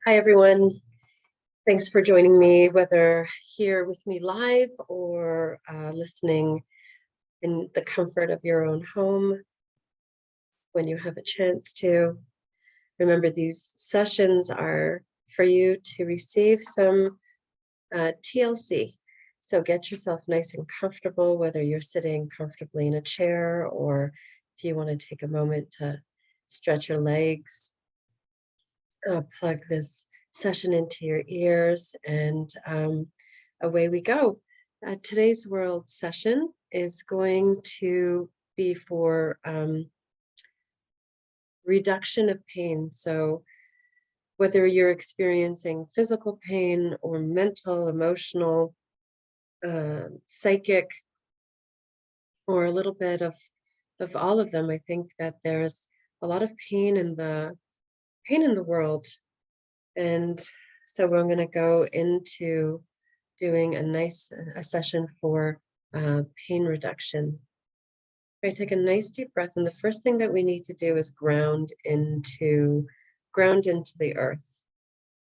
Hi, everyone. Thanks for joining me, whether here with me live or listening in the comfort of your own home when you have a chance to. Remember, these sessions are for you to receive some TLC. So get yourself nice and comfortable, whether you're sitting comfortably in a chair or if you want to take a moment to stretch your legs. Plug this session into your ears, and away we go. Today's world session is going to be for reduction of pain. So whether you're experiencing physical pain or mental, emotional, psychic, or a little bit of all of them, I think that there's a lot of pain in the world. And so I'm going to go into doing a session for pain reduction. Right, take a nice deep breath, and the first thing that we need to do is ground into the earth.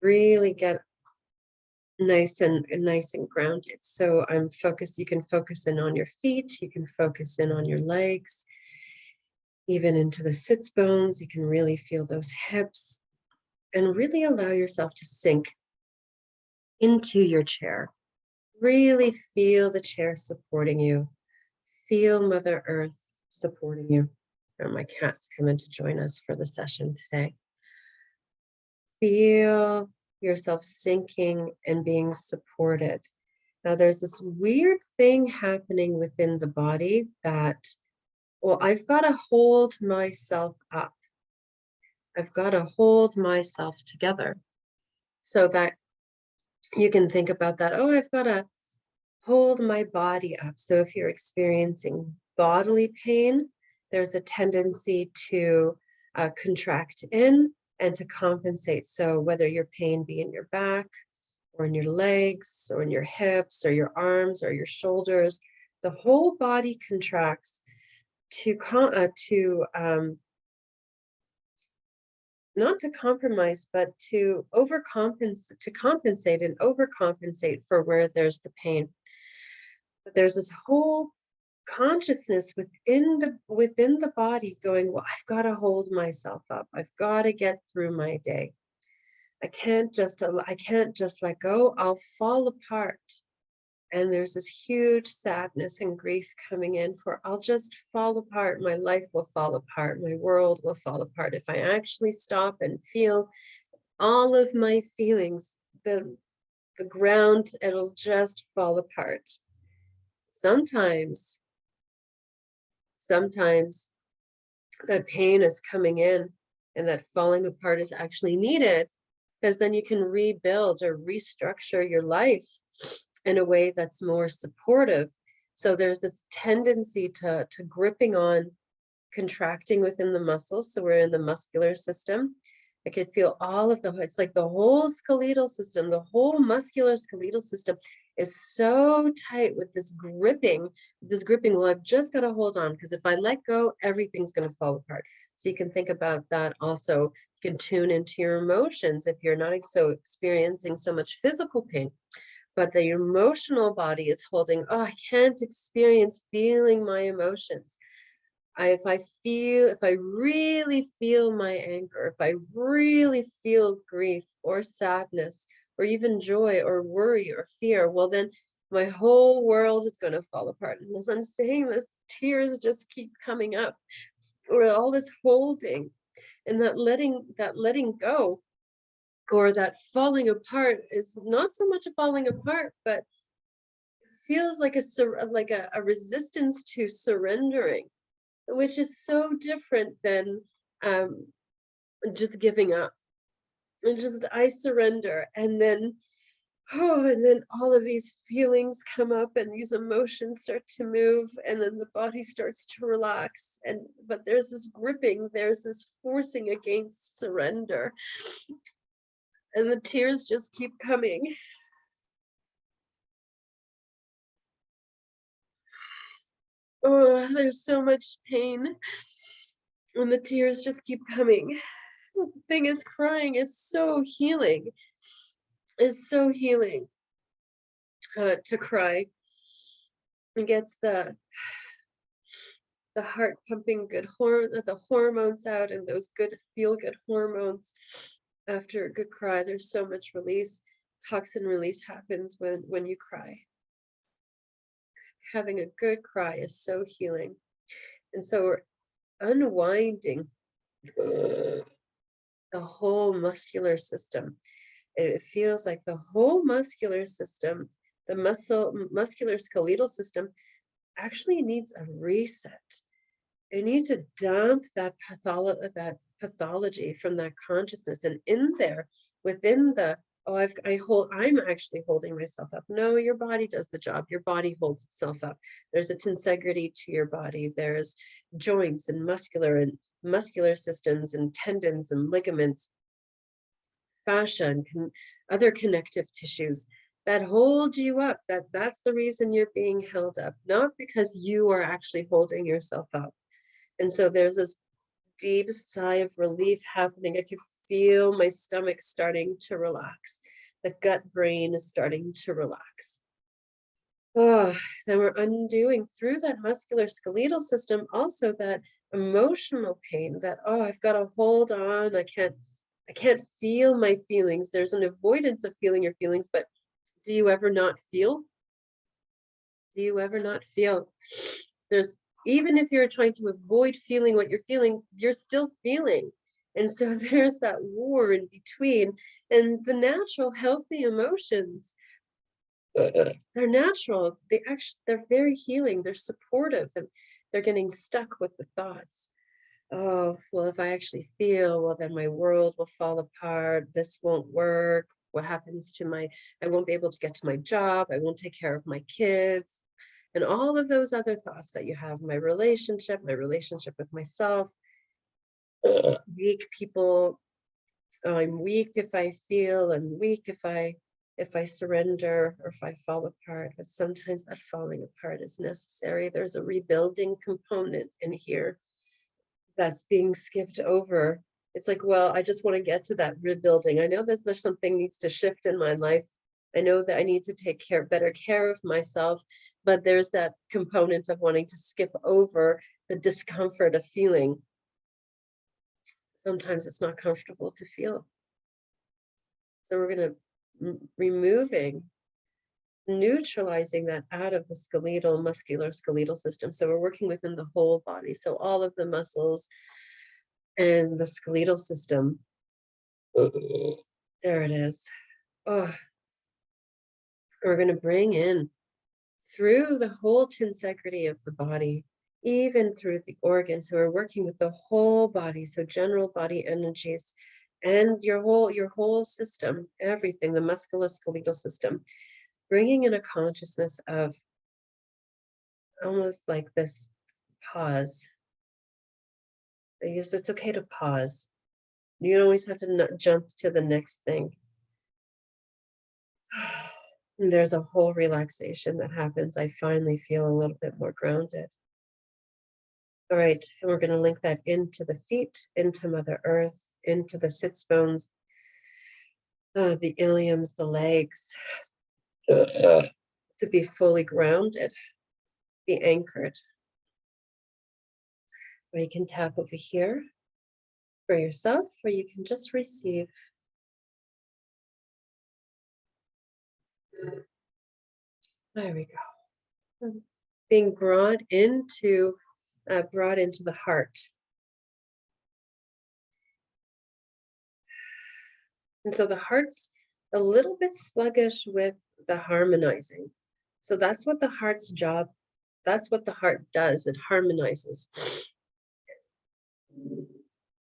Really get nice and grounded. So I'm focused. You can focus in on your feet. You can focus in on your legs, even into the sits bones. You can really feel those hips, and really allow yourself to sink into your chair. Really feel the chair supporting you. Feel Mother Earth supporting you. And my cat's come in to join us for the session today. Feel yourself sinking and being supported. Now, there's this weird thing happening within the body that, well, I've got to hold myself up. I've got to hold myself together. So that you can think about that. Oh, I've got to hold my body up. So if you're experiencing bodily pain, there's a tendency to contract in and to compensate. So whether your pain be in your back or in your legs or in your hips or your arms or your shoulders, the whole body contracts to not to compromise, but to compensate and overcompensate for where there's the pain. But there's this whole consciousness within the body going, well, I've got to hold myself up. I've got to get through my day. I can't just let go. I'll fall apart. And there's this huge sadness and grief coming in for, I'll just fall apart. My life will fall apart. My world will fall apart. If I actually stop and feel all of my feelings, the ground, it'll just fall apart. Sometimes that pain is coming in and that falling apart is actually needed, because then you can rebuild or restructure your life in a way that's more supportive. So there's this tendency to gripping on, contracting within the muscles. So we're in the muscular system. I could feel it's like the whole skeletal system, the whole muscular skeletal system is so tight with this gripping. Well, I've just got to hold on, because if I let go, everything's going to fall apart. So you can think about that also. You can tune into your emotions if you're not so experiencing so much physical pain, but the emotional body is holding, oh, I can't experience feeling my emotions. If I really feel my anger, if I really feel grief or sadness or even joy or worry or fear, well, then my whole world is going to fall apart. And as I'm saying this, tears just keep coming up, or all this holding, and that letting go, or that falling apart is not so much a falling apart, but feels like a resistance to surrendering, which is so different than just giving up. And just, I surrender, and then all of these feelings come up and these emotions start to move, and then the body starts to relax, but there's this gripping, there's this forcing against surrender, and the tears just keep coming. Oh, there's so much pain, and the tears just keep coming. thing is crying is so healing, is so healing. To cry. It gets the heart pumping the hormones out, and those good feel good hormones after a good cry. There's so much release. Toxin release happens when you cry. Having a good cry is so healing. And so we're unwinding the whole muscular system. It feels like the whole muscular system, the muscular skeletal system actually needs a reset. It needs to dump that pathology from that consciousness, and in there, within the oh, I'm actually holding myself up. No, your body does the job. Your body holds itself up. There's a tensegrity to your body. There's joints and muscular systems and tendons and ligaments, fascia and other connective tissues that hold you up. That's the reason you're being held up, not because you are actually holding yourself up. And so there's this deep sigh of relief happening. I can feel my stomach starting to relax. The gut brain is starting to relax. Oh, then we're undoing through that muscular skeletal system also that emotional pain that, oh, I've got to hold on. I can't feel my feelings. There's an avoidance of feeling your feelings, but do you ever not feel? Do you ever not feel? There's even if you're trying to avoid feeling what you're feeling, you're still feeling. And so there's that war in between. And the natural, healthy emotions, they're natural. They're very healing. They're supportive, and they're getting stuck with the thoughts. Oh, well, if I actually feel, well, then my world will fall apart. This won't work. What happens to I won't be able to get to my job. I won't take care of my kids. And all of those other thoughts that you have, my relationship with myself, weak people. Oh, I'm weak if I feel, I'm weak if I surrender or if I fall apart. But sometimes that falling apart is necessary. There's a rebuilding component in here that's being skipped over. It's like, well, I just want to get to that rebuilding. I know that there's something needs to shift in my life. I know that I need to take better care of myself, but there's that component of wanting to skip over the discomfort of feeling. Sometimes it's not comfortable to feel. So we're going to neutralizing that out of the muscular skeletal system. So we're working within the whole body. So all of the muscles and the skeletal system. There it is. Oh, we're going to bring in through the whole tensegrity of the body, even through the organs. So we're working with the whole body. So general body energies and your whole system, everything, the musculoskeletal system, bringing in a consciousness of almost like this pause. I guess it's okay to pause. You don't always have to jump to the next thing. And there's a whole relaxation that happens. I finally feel a little bit more grounded. All right, and we're going to link that into the feet, into Mother Earth, into the sits bones, the iliums, the legs, to be fully grounded, be anchored. Or you can tap over here for yourself, or you can just receive. There we go. Being brought into the heart. And so the heart's a little bit sluggish with the harmonizing. So that's what the heart's job, that's what the heart does. It harmonizes.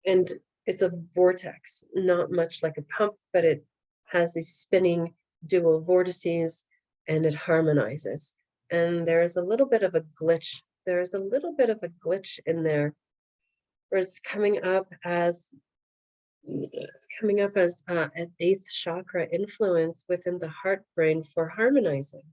And it's a vortex, not much like a pump, but it has these spinning dual vortices and it harmonizes. And there's a little bit of a glitch. There's a little bit of a glitch in there where it's coming up as an eighth chakra influence within the heart brain for harmonizing.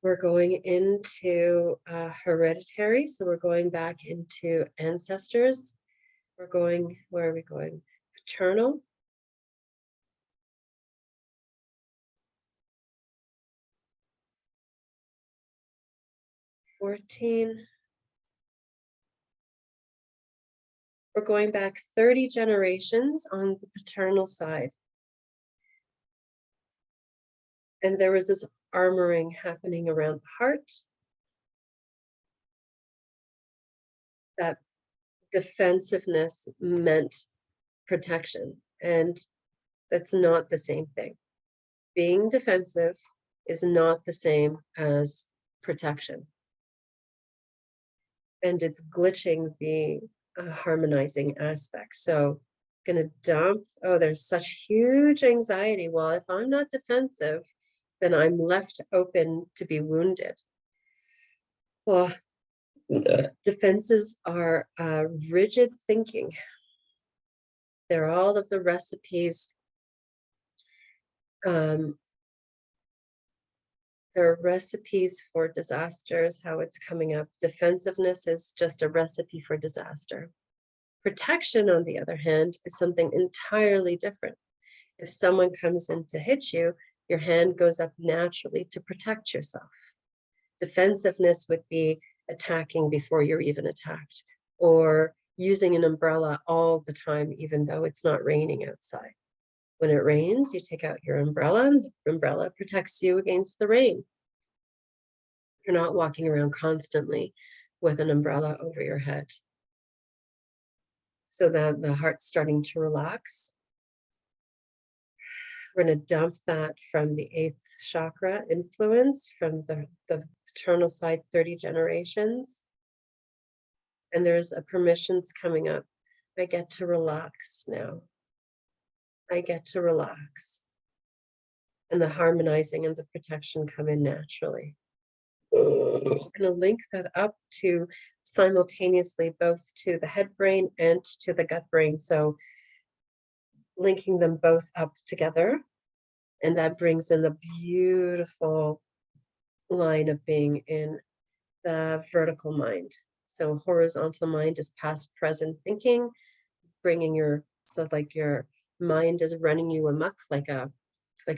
We're going into hereditary, so we're going back into ancestors, We're going, where are we going? Paternal. 14. We're going back 30 generations on the paternal side. And there was this armoring happening around the heart. That defensiveness meant protection, and that's not the same thing. Being defensive is not the same as protection. And it's glitching the harmonizing aspect. So gonna dump, oh, there's such huge anxiety. Well, if I'm not defensive, then I'm left open to be wounded. Well, defenses are rigid thinking. They're all of the recipes. There are recipes for disasters, how it's coming up. Defensiveness is just a recipe for disaster. Protection, on the other hand, is something entirely different. If someone comes in to hit you, your hand goes up naturally to protect yourself. Defensiveness would be attacking before you're even attacked, or using an umbrella all the time, even though it's not raining outside. When it rains, you take out your umbrella, and the umbrella protects you against the rain. You're not walking around constantly with an umbrella over your head. So that the heart's starting to relax. We're going to dump that from the 8th chakra influence, from the paternal side, 30 generations. And there's a permissions coming up. I get to relax now. I get to relax. And the harmonizing and the protection come in naturally. We're going to link that up to simultaneously both to the head brain and to the gut brain. So linking them both up together. And that brings in the beautiful line of being in the vertical mind. So horizontal mind is past, present thinking, bringing your, so like your mind is running you amok like a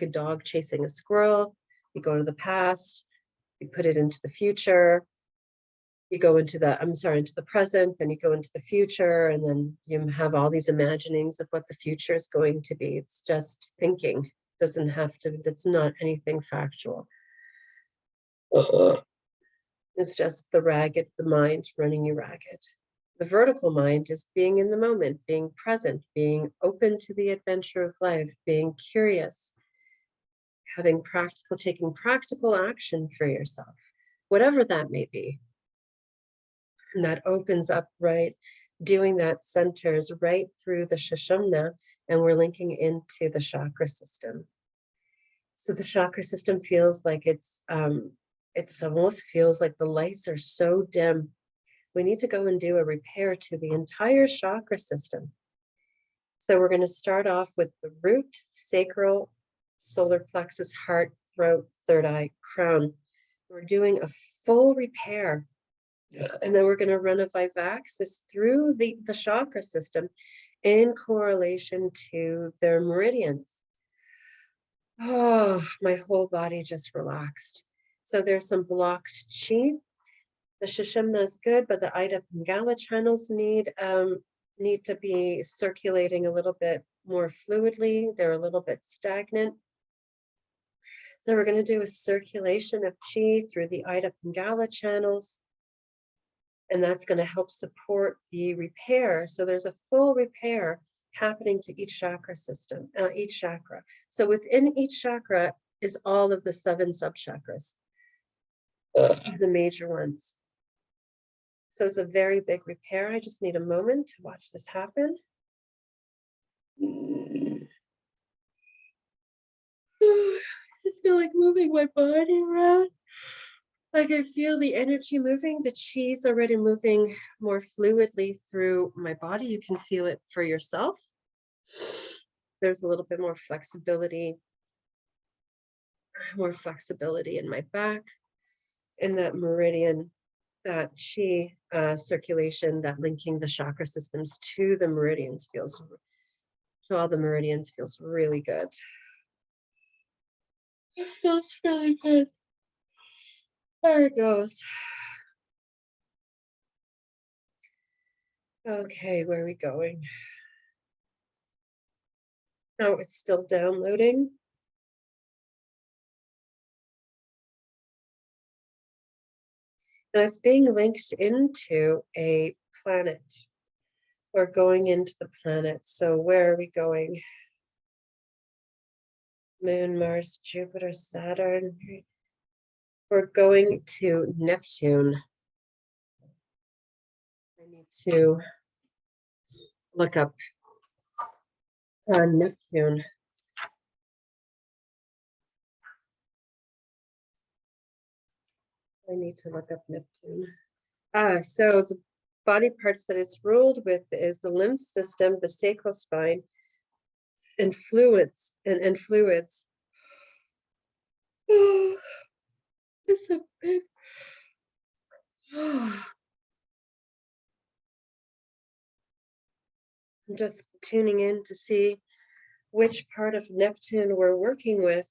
dog chasing a squirrel. You go to the past, you put it into the future, you go into the present, then you go into the future, and then you have all these imaginings of what the future is going to be. It's just thinking. Doesn't have to, that's not anything factual. It's just the mind running you ragged. The vertical mind is being in the moment, being present, being open to the adventure of life, being curious, taking practical action for yourself, whatever that may be. And that opens up, right? Doing that centers right through the Sushumna, and we're linking into the chakra system. So the chakra system feels like it's almost feels like the lights are so dim. We need to go and do a repair to the entire chakra system. So we're going to start off with the root, sacral, solar plexus, heart, throat, third eye, crown. We're doing a full repair. And then we're going to run a Vivaxis through the chakra system in correlation to their meridians. Oh, my whole body just relaxed. So there's some blocked chi. The Sushumna is good, but the Ida Pingala channels need to be circulating a little bit more fluidly. They're a little bit stagnant. So we're going to do a circulation of chi through the Ida Pingala channels. And that's going to help support the repair. So there's a full repair happening to each chakra system, each chakra. So within each chakra is all of the 7 subchakras, the major ones. So it's a very big repair. I just need a moment to watch this happen. I feel like moving my body around. Like I feel the energy moving, the chi's already moving more fluidly through my body. You can feel it for yourself. There's a little bit more flexibility in my back, in that meridian that chi circulation, that linking the chakra systems to the meridians to all the meridians feels really good. It feels really good. There it goes. Okay, where are we going? Oh, it's still downloading. And it's being linked into a planet. We're going into the planet. So where are we going? Moon, Mars, Jupiter, Saturn. We're going to Neptune. I need to look up Neptune. I need to look up Neptune. So the body parts that it's ruled with is the lymph system, the sacral spine, and fluids. Oh, it's a big. I'm just tuning in to see which part of Neptune we're working with.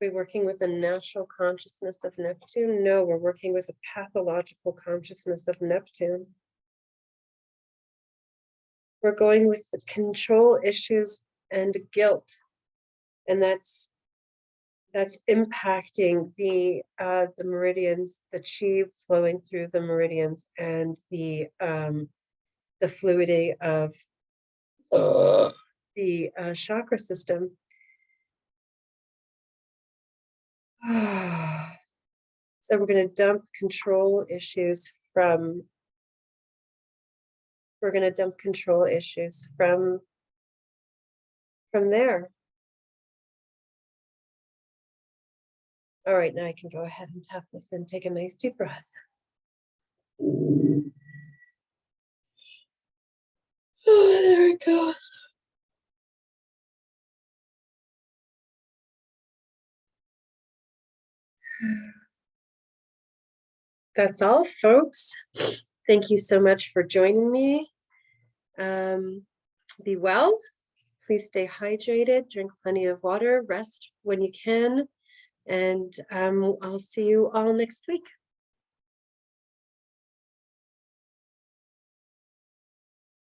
We're working with a natural consciousness of Neptune? No, we're working with a pathological consciousness of Neptune. We're going with the control issues and guilt, and that's impacting the meridians, the chi flowing through the meridians, and the fluidity of the chakra system. So we're going to dump control issues from. We're going to dump control issues from there. All right, now I can go ahead and tap this in. Take a nice deep breath. Oh, there it goes. That's all, folks. Thank you so much for joining me. Be well. Please stay hydrated, drink plenty of water, rest when you can, and I'll see you all next week.